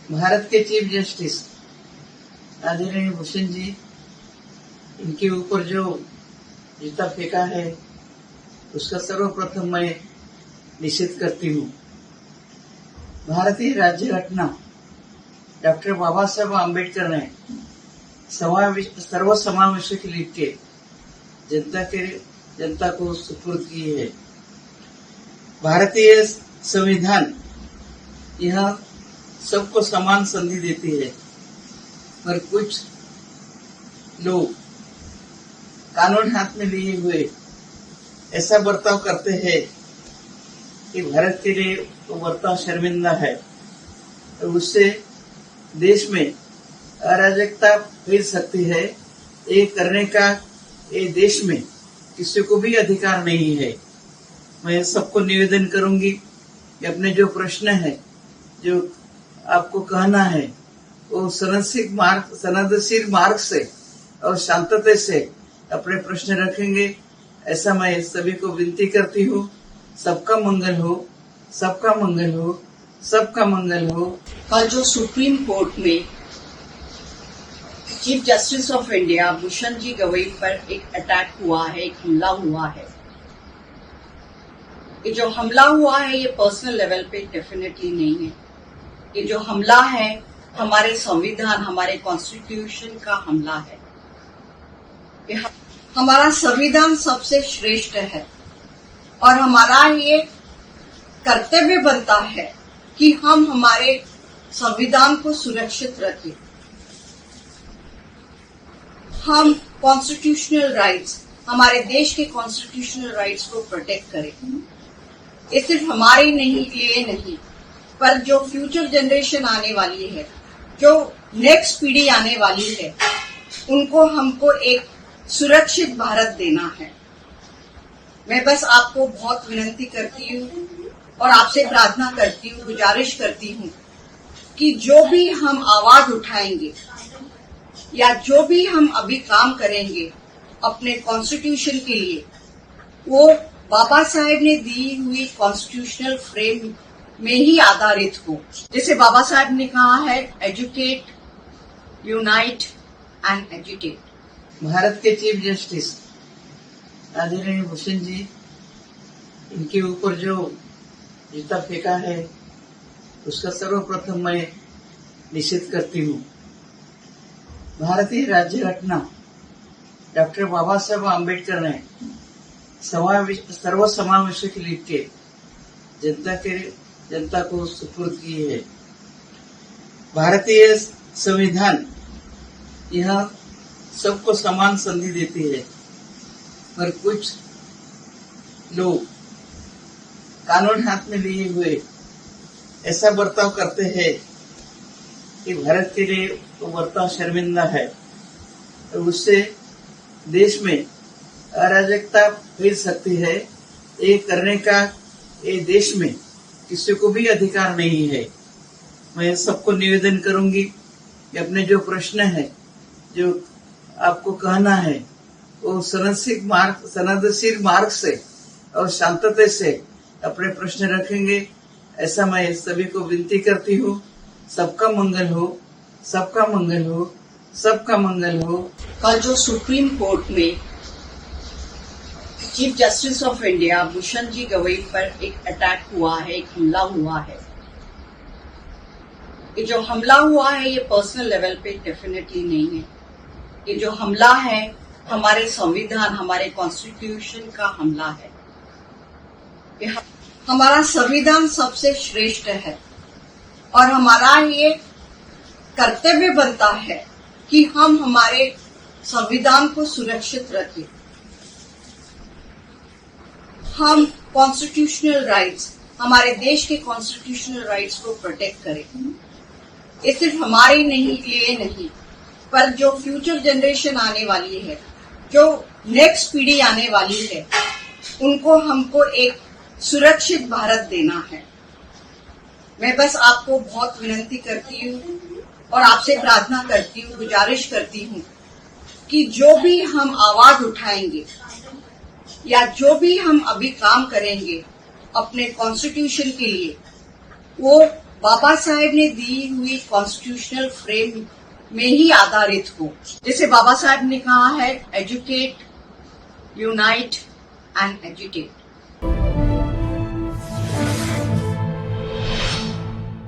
भारत के chief justice आदरणीय भूषण जी, इनके ऊपर जो जूता फेंका है उसका सर्वप्रथम मैं निषेध करती हूँ। भारतीय राज्य घटना डॉक्टर बाबा साहेब आम्बेडकर ने सर्वसमावेशक लिख के जनता को सुपुर्द की है। भारतीय संविधान यह सबको समान संधि देती है, पर कुछ लोग कानून हाथ में लिए हुए ऐसा बर्ताव करते हैं कि भारत के लिए वो बर्ताव शर्मिंदा है। तो उससे देश में अराजकता फैल सकती है। ये करने का ये देश में किसी को भी अधिकार नहीं है। मैं सबको निवेदन करूंगी कि अपने जो प्रश्न है, जो आपको कहना है, वो सनदशील मार्ग से और शांतता से अपने प्रश्न रखेंगे। ऐसा मैं सभी को विनती करती हूँ। सबका मंगल हो, सबका मंगल हो, सबका मंगल हो। कल जो सुप्रीम कोर्ट में chief justice of India Bhushan ji Gavai पर एक अटैक हुआ है, एक हमला हुआ है। ये जो हमला हुआ है ये पर्सनल लेवल पे डेफिनेटली नहीं है। ये जो हमला है हमारे संविधान, हमारे कॉन्स्टिट्यूशन का हमला है। हमारा संविधान सबसे श्रेष्ठ है और हमारा ये कर्तव्य बनता है कि हम हमारे संविधान को सुरक्षित रखें। हम कॉन्स्टिट्यूशनल राइट्स, हमारे देश के कॉन्स्टिट्यूशनल राइट्स को प्रोटेक्ट करें। ये सिर्फ हमारे लिए नहीं, पर जो फ्यूचर जनरेशन आने वाली है, जो नेक्स्ट पीढ़ी आने वाली है, उनको हमको एक सुरक्षित भारत देना है। मैं बस आपको बहुत विनती करती हूँ और आपसे प्रार्थना करती हूँ, गुजारिश करती हूँ कि जो भी हम आवाज उठाएंगे या जो भी हम अभी काम करेंगे अपने कॉन्स्टिट्यूशन के लिए, वो बाबा साहेब ने दी हुई कॉन्स्टिट्यूशनल फ्रेम में ही आधारित हो। जैसे बाबा साहेब ने कहा है, educate, unite and educate. Bharat के चीफ जस्टिस आदरणीय भूषण जी, इनके ऊपर जो जूता फेंका है उसका सर्वप्रथम मैं निषेध करती हूँ। भारतीय राज्य घटना डॉक्टर बाबा साहेब आम्बेडकर ने सर्वसमावेशक लिख के जनता को सुपुर्द की है। भारतीय संविधान यह सबको समान संधि देती है, पर कुछ लोग कानून हाथ में लिए हुए ऐसा बर्ताव करते हैं कि भारत के लिए वो बर्ताव शर्मिंदा है। तो उससे देश में अराजकता फैल सकती है। ये करने का ये देश में किसी को भी अधिकार नहीं है। मैं सबको निवेदन करूंगी कि अपने जो प्रश्न है, जो आपको कहना है, वो सनदशील मार्ग से और शांतता से अपने प्रश्न रखेंगे। ऐसा मैं सभी को विनती करती हूँ। सबका मंगल हो, सबका मंगल हो, सबका मंगल हो। कल जो सुप्रीम कोर्ट में chief justice of India Bhushan ji Gavai पर एक अटैक हुआ है, एक हमला हुआ है। ये जो हमला हुआ है ये पर्सनल लेवल पे डेफिनेटली नहीं है। ये जो हमला है हमारे संविधान, हमारे कॉन्स्टिट्यूशन का हमला है। हमारा संविधान सबसे श्रेष्ठ है और हमारा ये कर्तव्य बनता है कि हम हमारे संविधान को सुरक्षित रखें। हम कॉन्स्टिट्यूशनल राइट्स, हमारे देश के कॉन्स्टिट्यूशनल राइट्स को प्रोटेक्ट करें। ये सिर्फ हमारे लिए नहीं, पर जो फ्यूचर जनरेशन आने वाली है, जो नेक्स्ट पीढ़ी आने वाली है, उनको हमको एक सुरक्षित भारत देना है। मैं बस आपको बहुत विनती करती हूँ और आपसे प्रार्थना करती हूँ, गुजारिश करती हूँ कि जो भी हम आवाज उठाएंगे या जो भी हम अभी काम करेंगे अपने कॉन्स्टिट्यूशन के लिए, वो बाबा साहेब ने दी हुई कॉन्स्टिट्यूशनल फ्रेम में ही आधारित हो। जैसे बाबा साहेब ने कहा है, एजुकेट, यूनाइट एंड एजुकेट।